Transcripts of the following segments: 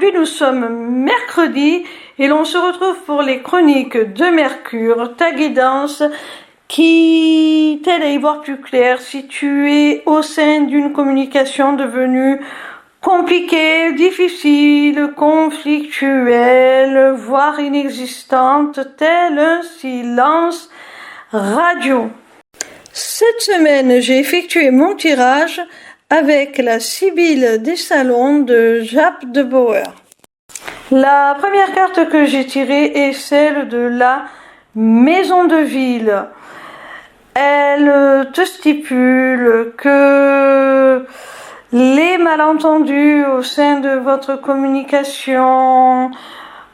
Aujourd'hui, nous sommes mercredi et l'on se retrouve pour les chroniques de Mercure, ta guidance qui t'aide à y voir plus clair si tu es au sein d'une communication devenue compliquée, difficile, conflictuelle, voire inexistante, tel un silence radio. Cette semaine, j'ai effectué mon tirage avec la Sibylle des Salons de Jaap de Bauer. La première carte que j'ai tirée est celle de la Maison de Ville. Elle te stipule que les malentendus au sein de votre communication,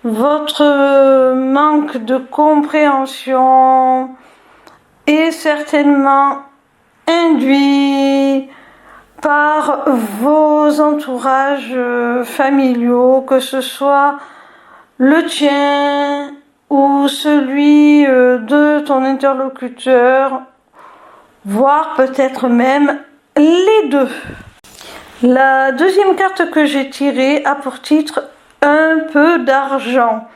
votre manque de compréhension est certainement induit par vos entourages familiaux, que ce soit le tien ou celui de ton interlocuteur, voire peut-être même les deux. La deuxième carte que j'ai tirée a pour titre un peu d'argent.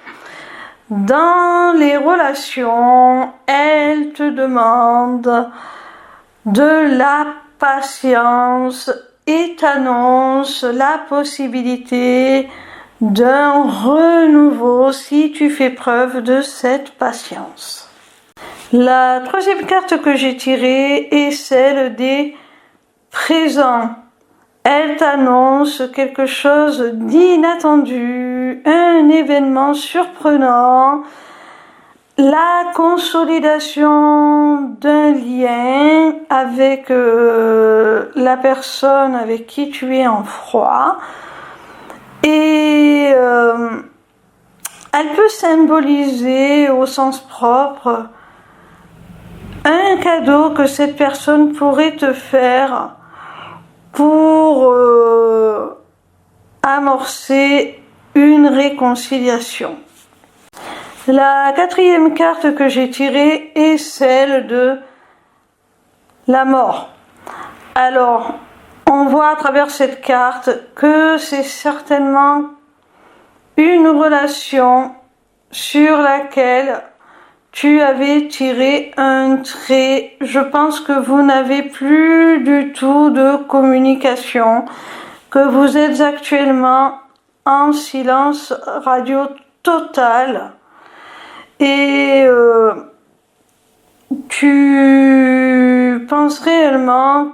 Dans les relations, elle te demande de la patience et t'annonce la possibilité d'un renouveau si tu fais preuve de cette patience. La troisième carte que j'ai tirée est celle des présents. Elle t'annonce quelque chose d'inattendu, un événement surprenant, la consolidation d'un lien avec la personne avec qui tu es en froid. Et elle peut symboliser au sens propre un cadeau que cette personne pourrait te faire pour amorcer une réconciliation. La quatrième carte que j'ai tirée est celle de la mort. Alors, on voit à travers cette carte que c'est certainement une relation sur laquelle tu avais tiré un trait. Je pense que vous n'avez plus du tout de communication, que vous êtes actuellement en silence radio total et tu penses réellement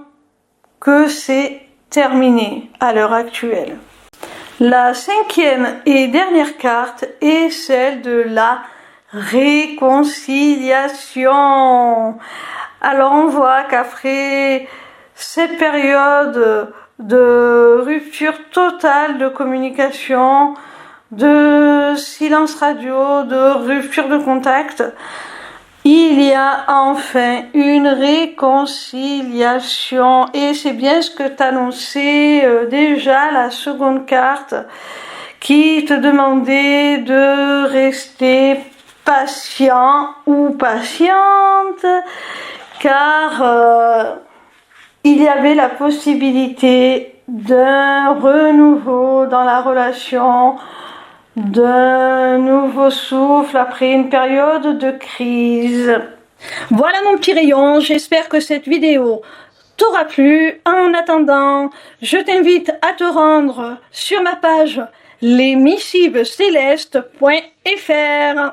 que c'est terminé à l'heure actuelle. La cinquième et dernière carte est celle de la réconciliation. Alors on voit qu'après cette période de rupture totale de communication, de silence radio, de rupture de contact, il y a enfin une réconciliation et c'est bien ce que t'annonçait déjà la seconde carte qui te demandait de rester patient ou patiente car il y avait la possibilité d'un renouveau dans la relation, d'un nouveau souffle après une période de crise. Voilà mon petit rayon, j'espère que cette vidéo t'aura plu. En attendant, je t'invite à te rendre sur ma page lesmissivescélestes.fr.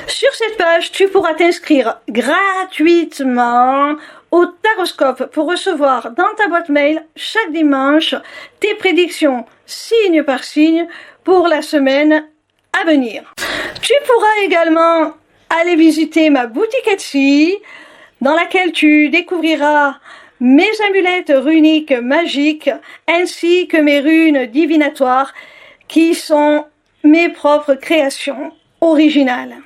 Sur cette page, tu pourras t'inscrire gratuitement au Taroscope pour recevoir dans ta boîte mail chaque dimanche tes prédictions signe par signe pour la semaine à venir. Tu pourras également aller visiter ma boutique Etsy dans laquelle tu découvriras mes amulettes runiques magiques ainsi que mes runes divinatoires qui sont mes propres créations originales.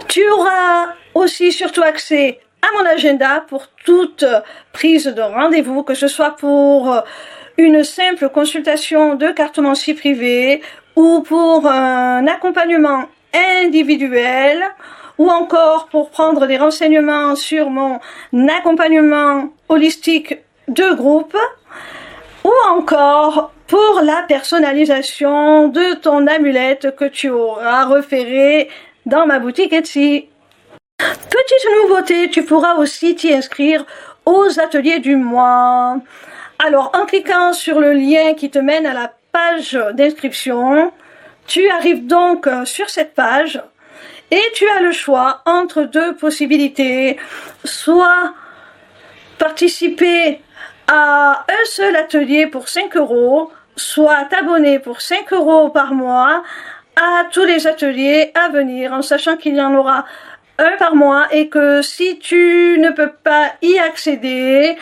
Tu auras aussi surtout accès à mon agenda pour toute prise de rendez-vous, que ce soit pour une simple consultation de cartomancie privée ou pour un accompagnement individuel ou encore pour prendre des renseignements sur mon accompagnement holistique de groupe ou encore pour la personnalisation de ton amulette que tu auras repérée dans ma boutique Etsy. Petite nouveauté, tu pourras aussi t'y inscrire aux ateliers du mois. Alors, en cliquant sur le lien qui te mène à la page d'inscription, tu arrives donc sur cette page et tu as le choix entre deux possibilités. Soit participer à un seul atelier pour 5 €, soit t'abonner pour 5 € par mois à tous les ateliers à venir, en sachant qu'il y en aura un par mois et que si tu ne peux pas y accéder,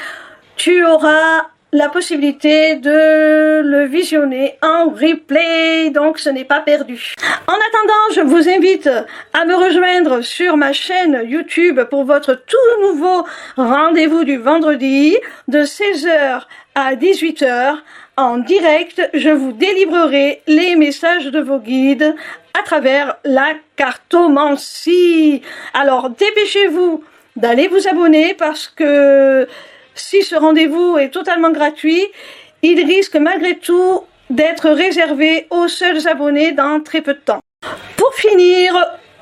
tu auras la possibilité de le visionner en replay, donc ce n'est pas perdu. En attendant, je vous invite à me rejoindre sur ma chaîne YouTube pour votre tout nouveau rendez-vous du vendredi de 16 h à 18 h. En direct, je vous délivrerai les messages de vos guides à travers la cartomancie. Alors, dépêchez-vous d'aller vous abonner parce que si ce rendez-vous est totalement gratuit, il risque malgré tout d'être réservé aux seuls abonnés dans très peu de temps. Pour finir,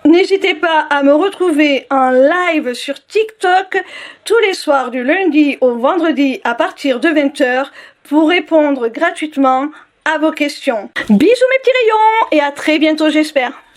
n'hésitez pas à me retrouver en live sur TikTok tous les soirs du lundi au vendredi à partir de 20 h pour répondre gratuitement à vos questions. Bisous mes petits rayons et à très bientôt j'espère.